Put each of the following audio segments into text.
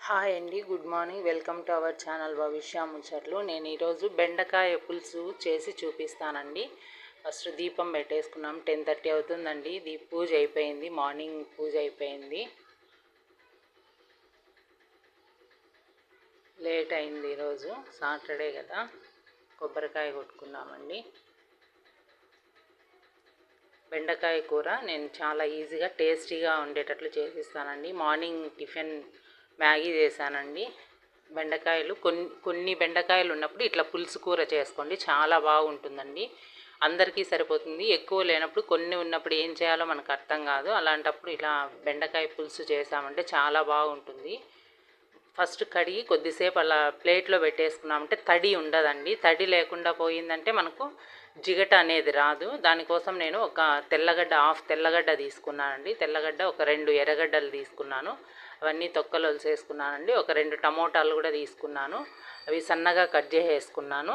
Hi అండి, good morning. Welcome to our channel భవిష్య ముచ్చట్లు. నేను ఈరోజు బెండకాయ పులుసు చేసి చూపిస్తానండి. ఫస్ట్ దీపం పెట్టేసుకున్నాం. 10:30 అవుతుందండి. పూజ అయిపోయింది, మార్నింగ్ పూజ అయిపోయింది. లేట్ అయింది, ఈరోజు సాటర్డే కదా. కొబ్బరికాయ కొట్టుకున్నామండి. బెండకాయ కూర నేను చాలా ఈజీగా టేస్టీగా ఉండేటట్లు చేసిస్తానండి. మార్నింగ్ టిఫిన్ మ్యాగీ చేశానండి. బెండకాయలు కొన్ని బెండకాయలు ఉన్నప్పుడు ఇట్లా పులుసు కూర చేసుకోండి, చాలా బాగుంటుందండి. అందరికీ సరిపోతుంది. ఎక్కువ లేనప్పుడు కొన్ని ఉన్నప్పుడు ఏం చేయాలో మనకు అర్థం కాదు. అలాంటప్పుడు ఇలా బెండకాయ పులుసు చేసామంటే చాలా బాగుంటుంది. ఫస్ట్ కడిగి కొద్దిసేపు అలా ప్లేట్లో పెట్టేసుకున్నామంటే తడి ఉండదండి. తడి లేకుండా పోయిందంటే మనకు జిగట అనేది రాదు. దానికోసం నేను ఒక హాఫ్ తెల్లగడ్డ తీసుకున్నానండి. తెల్లగడ్డ ఒక 2 ఎర్రగడ్డలు తీసుకున్నాను. అవన్నీ తొక్కలు వలిసేసుకున్నానండి. ఒక 2 టమోటాలు కూడా తీసుకున్నాను. అవి సన్నగా కట్ చేసేసుకున్నాను.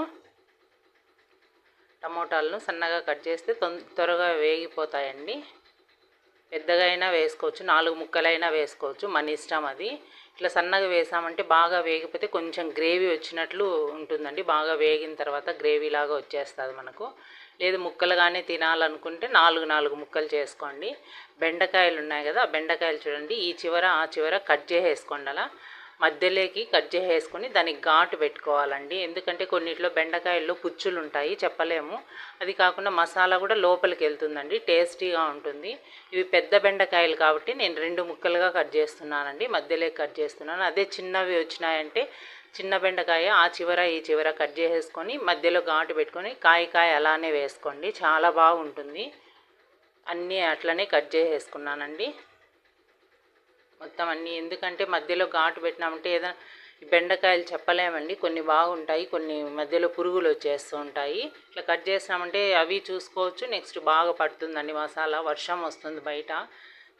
టమోటాలను సన్నగా కట్ చేస్తే త్వరగా వేగిపోతాయండి. పెద్దగా అయినా వేసుకోవచ్చు, 4 ముక్కలైనా వేసుకోవచ్చు, మన ఇష్టం అది. ఇట్లా సన్నగా వేసామంటే బాగా వేగిపోతే కొంచెం గ్రేవీ వచ్చినట్లు ఉంటుందండి. బాగా వేగిన తర్వాత గ్రేవీ లాగా వచ్చేస్తుంది మనకు. లేదు ముక్కలుగానే తినాలనుకుంటే 4 ముక్కలు చేసుకోండి. బెండకాయలు ఉన్నాయి కదా, ఆ బెండకాయలు చూడండి, ఈ చివర ఆ చివర కట్ చేసేసుకోండి. అలా మధ్యలోకి కట్ చేసేసుకొని దానికి ఘాటు పెట్టుకోవాలండి. ఎందుకంటే కొన్నిట్లో బెండకాయల్లో పుచ్చులు ఉంటాయి, చెప్పలేము. అది కాకుండా మసాలా కూడా లోపలికి వెళ్తుందండి, టేస్టీగా ఉంటుంది. ఇవి పెద్ద బెండకాయలు కాబట్టి నేను 2 ముక్కలుగా కట్ చేస్తున్నానండి, మధ్యలోకి కట్ చేస్తున్నాను. అదే చిన్నవి వచ్చినాయంటే చిన్న బెండకాయ ఆ చివర ఈ చివర కట్ చేసేసుకొని మధ్యలో ఘాటు పెట్టుకొని కాయ అలానే వేసుకోండి, చాలా బాగుంటుంది. అన్నీ అట్లనే కట్ చేసేసుకున్నానండి మొత్తం అన్నీ. ఎందుకంటే మధ్యలో ఘాటు పెట్టినామంటే ఏదైనా బెండకాయలు చెప్పలేమండి, కొన్ని బాగుంటాయి, కొన్ని మధ్యలో పురుగులు వచ్చేస్తూ ఉంటాయి. ఇట్లా కట్ చేసినామంటే అవి చూసుకోవచ్చు. నెక్స్ట్ బాగా పడుతుందండి మసాలా. వర్షం వస్తుంది బయట,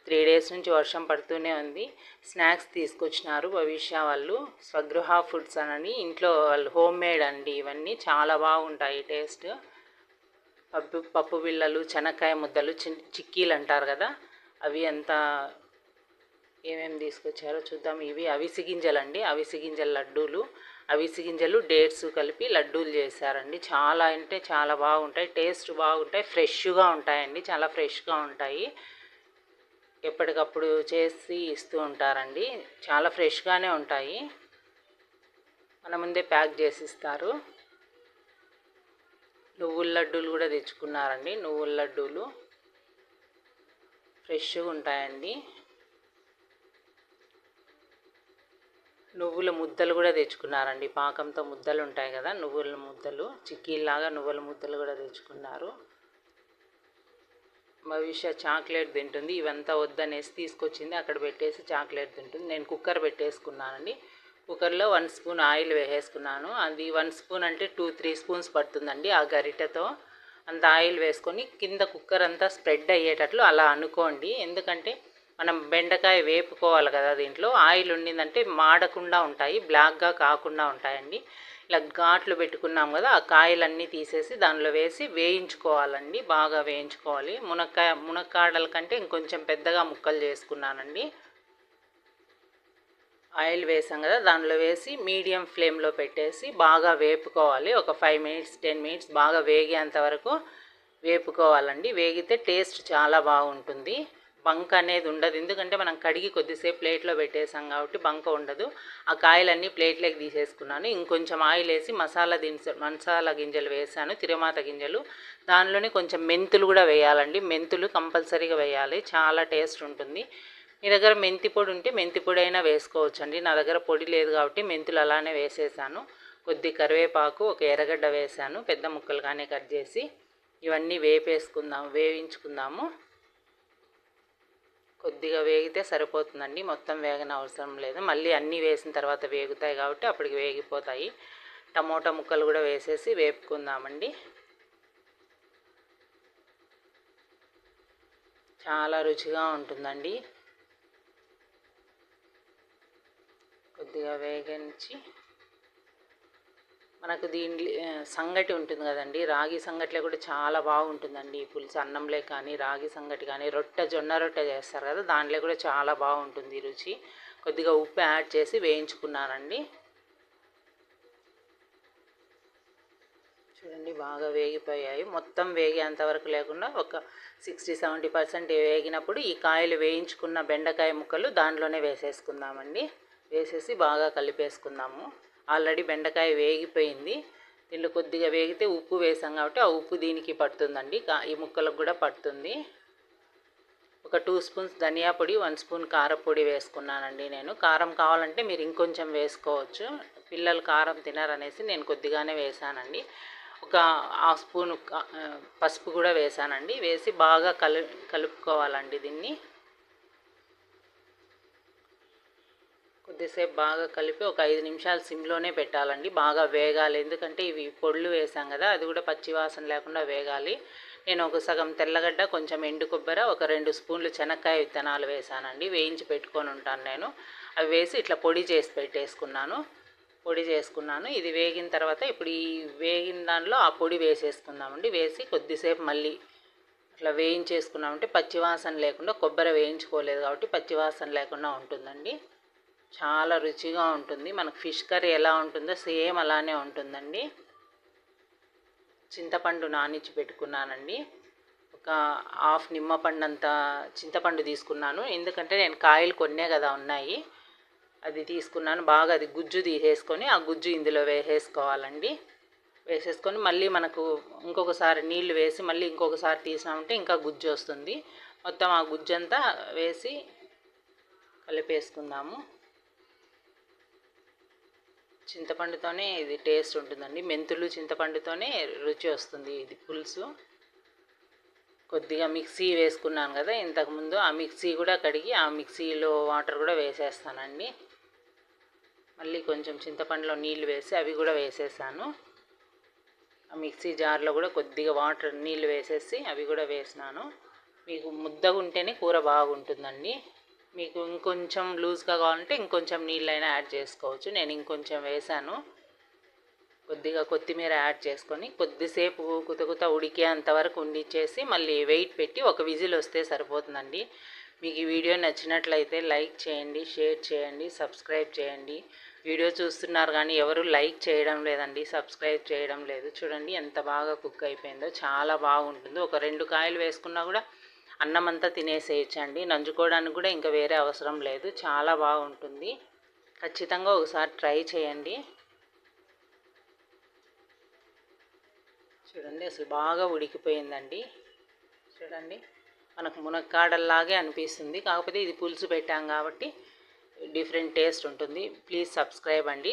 3 డేస్ నుంచి వర్షం పడుతూనే ఉంది. స్నాక్స్ తీసుకొచ్చినారు భవిష్య వాళ్ళు, స్వగృహ ఫుడ్స్ అని. ఇంట్లో వాళ్ళు హోమ్ మేడ్ అండి ఇవన్నీ, చాలా బాగుంటాయి టేస్ట్. పప్పు బిళ్ళలు, శనక్కాయ ముద్దలు, చిక్కీలు అంటారు కదా, అవి అంతా ఏమేమి తీసుకొచ్చారో చూద్దాం. ఇవి అవిసి గింజలు అండి, అవిసి గింజల లడ్డూలు. అవిసి గింజలు డేట్స్ కలిపి లడ్డూలు చేశారండి. చాలా అంటే చాలా బాగుంటాయి, టేస్ట్ బాగుంటాయి, ఫ్రెష్గా ఉంటాయండి, చాలా ఫ్రెష్గా ఉంటాయి. ఎప్పటికప్పుడు చేసి ఇస్తూ ఉంటారండి, చాలా ఫ్రెష్గానే ఉంటాయి. మన ముందే ప్యాక్ చేసి ఇస్తారు. నువ్వుల లడ్డూలు కూడా తెచ్చుకున్నారండి. నువ్వుల లడ్డూలు ఫ్రెష్గా ఉంటాయండి. నువ్వుల ముద్దలు కూడా తెచ్చుకున్నారండి, పాకంతో ముద్దలు ఉంటాయి కదా, నువ్వుల ముద్దలు, చిక్కీలాగా నువ్వుల ముద్దలు కూడా తెచ్చుకున్నారు. భవిష్య చాక్లెట్ తింటుంది. ఇవంతా వద్దనేసి తీసుకొచ్చింది, అక్కడ పెట్టేసి చాక్లెట్ తింటుంది. నేను కుక్కర్ పెట్టేసుకున్నానండి. కుక్కర్లో 1 స్పూన్ ఆయిల్ వేసేసుకున్నాను. అది 1 స్పూన్ అంటే 2-3 స్పూన్స్ పడుతుందండి. ఆ గరిటెతో అంత ఆయిల్ వేసుకొని కింద కుక్కర్ అంతా స్ప్రెడ్ అయ్యేటట్లు అలా అనుకోండి. ఎందుకంటే మనం బెండకాయ వేపుకోవాలి కదా, దీంట్లో ఆయిల్ ఉండిందంటే మాడకుండా ఉంటాయి, బ్లాక్గా కాకుండా ఉంటాయండి. ఇలా ఘాట్లు పెట్టుకున్నాం కదా, ఆ కాయలన్నీ తీసేసి దానిలో వేసి వేయించుకోవాలండి, బాగా వేయించుకోవాలి. మునక్కాడల కంటే ఇంకొంచెం పెద్దగా ముక్కలు చేసుకున్నానండి. ఆయిల్ వేసాం కదా, దానిలో వేసి మీడియం ఫ్లేమ్లో పెట్టేసి బాగా వేపుకోవాలి. ఒక 5 మినిట్స్ 10 మినిట్స్ బాగా వేగేంత వరకు వేపుకోవాలండి. వేగితే టేస్ట్ చాలా బాగుంటుంది, బంక అనేది ఉండదు. ఎందుకంటే మనం కడిగి కొద్దిసేపు ప్లేట్లో పెట్టేసాం కాబట్టి బంక ఉండదు. ఆ కాయలన్నీ ప్లేట్లోకి తీసేసుకున్నాను. ఇంకొంచెం ఆయిల్ వేసి మసాలా గింజలు వేసాను, తిరమాత గింజలు. దానిలోనే కొంచెం మెంతులు కూడా వేయాలండి. మెంతులు కంపల్సరీగా వేయాలి, చాలా టేస్ట్ ఉంటుంది. మీ దగ్గర మెంతి పొడి ఉంటే మెంతి పొడి అయినా వేసుకోవచ్చు అండి. నా దగ్గర పొడి లేదు కాబట్టి మెంతులు అలానే వేసేసాను. కొద్ది కరివేపాకు, ఒక ఎర్రగడ్డ వేసాను, పెద్ద ముక్కలుగానే కట్ చేసి. ఇవన్నీ వేయించుకుందాము. కొద్దిగా వేగితే సరిపోతుందండి, మొత్తం వేగన అవసరం లేదు. మళ్ళీ అన్నీ వేసిన తర్వాత వేగుతాయి కాబట్టి అప్పటికి వేగిపోతాయి. టమోటా ముక్కలు కూడా వేసేసి వేపుకుందామండి. చాలా రుచిగా ఉంటుందండి. కొద్దిగా వేగించి మనకు దీంట్లో సంగటి ఉంటుంది కదండి, రాగి సంగటిలో కూడా చాలా బాగుంటుందండి ఈ పులుసు. అన్నంలో కానీ రాగి సంగటి కానీ జొన్న రొట్టె చేస్తారు కదా, దాంట్లో కూడా చాలా బాగుంటుంది రుచి. కొద్దిగా ఉప్పు యాడ్ చేసి వేయించుకున్నానండి. చూడండి బాగా వేగిపోయాయి. మొత్తం వేగేంతవరకు లేకుండా ఒక 60-70% వేగినప్పుడు ఈ కాయలు వేయించుకున్న బెండకాయ ముక్కలు దాంట్లోనే వేసేసుకుందామండి. వేసేసి బాగా కలిపేసుకుందాము. ఆల్రెడీ బెండకాయ వేగిపోయింది. దీంట్లో కొద్దిగా వేగితే ఉప్పు వేసాం కాబట్టి ఆ ఉప్పు దీనికి పడుతుందండి, ఈ ముక్కలకు కూడా పడుతుంది. ఒక 2 స్పూన్స్ ధనియా పొడి, 1 స్పూన్ కారపొడి వేసుకున్నానండి నేను. కారం కావాలంటే మీరు ఇంకొంచెం వేసుకోవచ్చు. పిల్లలు కారం తినరనేసి నేను కొద్దిగానే వేసానండి. ఒక హాఫ్ స్పూన్ పసుపు కూడా వేసానండి. వేసి బాగా కలుపుకోవాలండి దీన్ని. కొద్దిసేపు బాగా కలిపి ఒక 5 నిమిషాలు సిమ్లోనే పెట్టాలండి. బాగా వేగాలి, ఎందుకంటే ఇవి పొడులు వేసాం కదా, అది కూడా పచ్చివాసన లేకుండా వేగాలి. నేను ఒక సగం తెల్లగడ్డ, కొంచెం ఎండు కొబ్బరి, ఒక 2 స్పూన్లు శనక్కాయ విత్తనాలు వేసానండి. వేయించి పెట్టుకొని ఉంటాను నేను. అవి వేసి ఇట్లా పొడి చేసి చేసుకున్నాను. ఇది వేగిన తర్వాత ఇప్పుడు ఈ వేగిన దానిలో ఆ పొడి వేసేసుకుందామండి. వేసి కొద్దిసేపు మళ్ళీ అట్లా వేయించేసుకున్నామంటే పచ్చివాసన లేకుండా, కొబ్బరి వేయించుకోలేదు కాబట్టి పచ్చివాసన లేకుండా ఉంటుందండి. చాలా రుచిగా ఉంటుంది. మనకు ఫిష్ కర్రీ ఎలా ఉంటుందో సేమ్ అలానే ఉంటుందండి. చింతపండు నానిచ్చి పెట్టుకున్నానండి. ఒక హాఫ్ నిమ్మపండు అంత చింతపండు తీసుకున్నాను, ఎందుకంటే నేను కాయలు కొన్నే కదా ఉన్నాయి. అది తీసుకున్నాను. బాగా అది గుజ్జు తీసేసుకొని ఆ గుజ్జు ఇందులో వేసేసుకోవాలండి. వేసేసుకొని మళ్ళీ మనకు ఇంకొకసారి నీళ్లు వేసి మళ్ళీ ఇంకొకసారి తీసామంటే ఇంకా గుజ్జు వస్తుంది. మొత్తం ఆ గుజ్జు అంతా వేసి కలిపేసుకుందాము. చింతపండుతోనే ఇది టేస్ట్ ఉంటుందండి. మెంతులు చింతపండుతోనే రుచి వస్తుంది ఇది పులుసు. కొద్దిగా మిక్సీ వేసుకున్నాను కదా ఇంతకుముందు, ఆ మిక్సీ కూడా కడిగి ఆ మిక్సీలో వాటర్ కూడా వేసేస్తానండి. మళ్ళీ కొంచెం చింతపండులో నీళ్ళు వేసి అవి కూడా వేసేసాను. ఆ మిక్సీ జార్లో కూడా కొద్దిగా వాటర్ నీళ్ళు వేసేసి అవి కూడా వేసినాను. మీకు ముద్దగా ఉంటేనే కూర బాగుంటుందండి. మీకు ఇంకొంచెం లూజ్గా కావాలంటే ఇంకొంచెం నీళ్ళైనా యాడ్ చేసుకోవచ్చు. నేను ఇంకొంచెం వేసాను. కొద్దిగా కొత్తిమీర యాడ్ చేసుకొని కొద్దిసేపు కుతకుత ఉడికేంతవరకు ఉండిచ్చేసి మళ్ళీ వెయిట్ పెట్టి ఒక విజిల్ వస్తే సరిపోతుందండి. మీకు ఈ వీడియో నచ్చినట్లయితే లైక్ చేయండి, షేర్ చేయండి, సబ్స్క్రైబ్ చేయండి. వీడియో చూస్తున్నారు కానీ ఎవరు లైక్ చేయడం లేదండి, సబ్స్క్రైబ్ చేయడం లేదు. చూడండి ఎంత బాగా కుక్ అయిపోయిందో, చాలా బాగుంటుంది. ఒక 2 కాయలు వేసుకున్నా కూడా అన్నం అంతా తినేసేయచ్చండి. నంజుకోవడానికి కూడా ఇంకా వేరే అవసరం లేదు. చాలా బాగుంటుంది. ఖచ్చితంగా ఒకసారి ట్రై చేయండి. చూడండి అసలు బాగా ఉడికిపోయిందండి. చూడండి మనకు మునక్కాడల్లాగే అనిపిస్తుంది, కాకపోతే ఇది పులుసు పెట్టాం కాబట్టి డిఫరెంట్ టేస్ట్ ఉంటుంది. ప్లీజ్ సబ్స్క్రైబ్ అండి.